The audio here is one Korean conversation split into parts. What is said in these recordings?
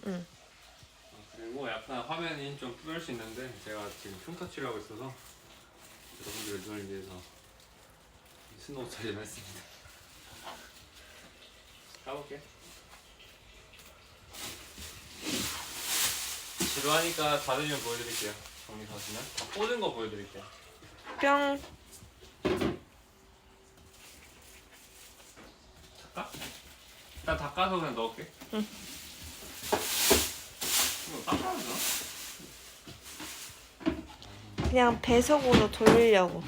응. 그리고 약간 화면이 좀 뿌열 수 있는데 제가 지금 흉터치를 하고 있어서 여러분들의 눈을 위해서 스노우 처리를 했습니다. 까볼게. 지루하니까 다 되면 보여드릴게요. 정리 다 하시면 다 꽂은 거 보여드릴게요. 뿅. 닦아? 일단 닦아서 그냥 넣을게. 응. 이거 닦아야 되나? 그냥 배속으로 돌리려고.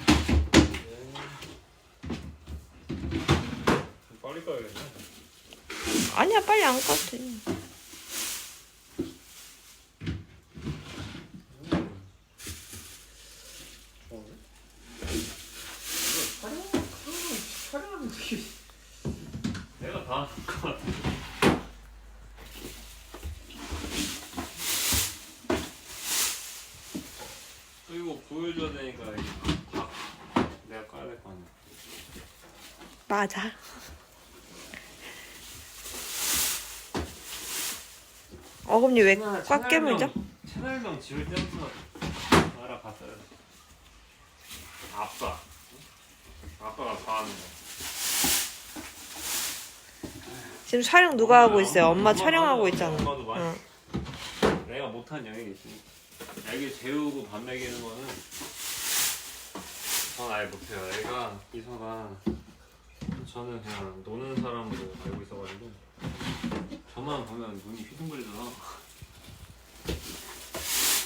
빨리 까야겠네. 아니야, 빨리 안 까도 돼. 촬영하는 게 내가 다 할 것 같아. 또 이거 보여줘야 되니까 이게 다 내가 까야 될 거 아니야. 맞아. 어금니 왜 꽉 깨물죠? 채널명 지을 때부터 알아봤어요. 아빠가 다 하는 거. 지금 촬영 누가 하고 있어요? 엄마 촬영하고 있잖아. 엄마도 많이. 응. 내가 못한 영역이 있으니까. 애기 재우고 밥 먹이는 거는 전 아예 못해요. 애가 이서가 저는 그냥 노는 사람으로 알고 있어가지고 저만 보면 눈이 휘둥그리잖아.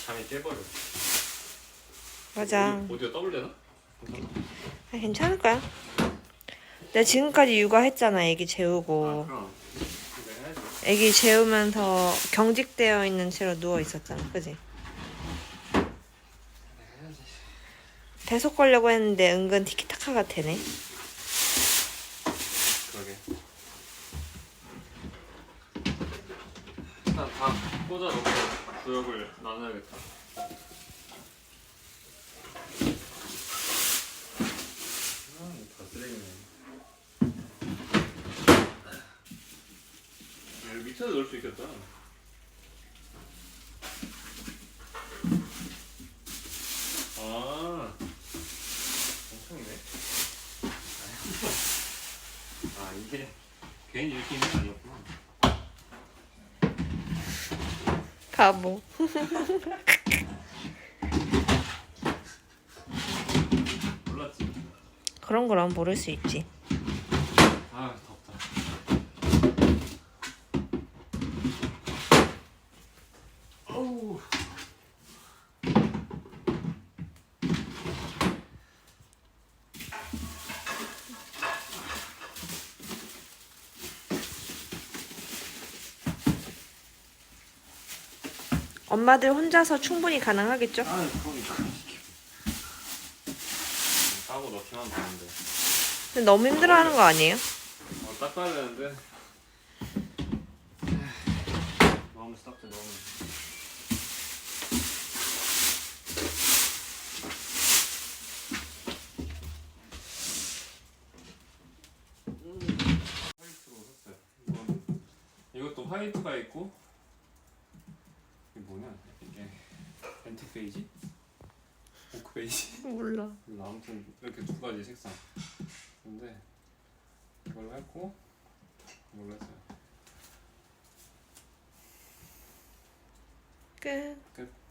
잠이 깨버려. 맞아. 오디오 더블 되나? 아, 괜찮을 거야. 내가 지금까지 육아했잖아, 애기 재우고. 그럼 이거 해야지. 애기 재우면서 경직되어 있는 채로 누워 있었잖아, 그지? 해야지. 배속 걸려고 했는데 은근 티키타카가 되네. 그러게. 일단 다 꽂아놓고 구역을 나눠야겠다. 다 쓰레기네. 여기 밑에도 넣을 수 있겠다. 아, 엄청 있네. 아, 이게 괜히 이렇게 있는 게 아니었구나. 바보. 몰랐지. 그런 거랑 모를 수 있지. 아, 덥다. 어우. 엄마들 혼자서 충분히 가능하겠죠? 아, 그러니까. 까고 넣기만 하면 되는데. 근데 너무 힘들어하는 거 아니에요? 닦아야 되는데. 너무 닦지 너무. 화이트로 샀어요. 이것도 화이트가 있고. 이게 뭐냐? 이게 앤틱 베이지? 오크 베이지? 몰라. 아무튼 이렇게 두 가지 색상. 근데 이걸로 했고 이걸로 했어요. 끝. 끝.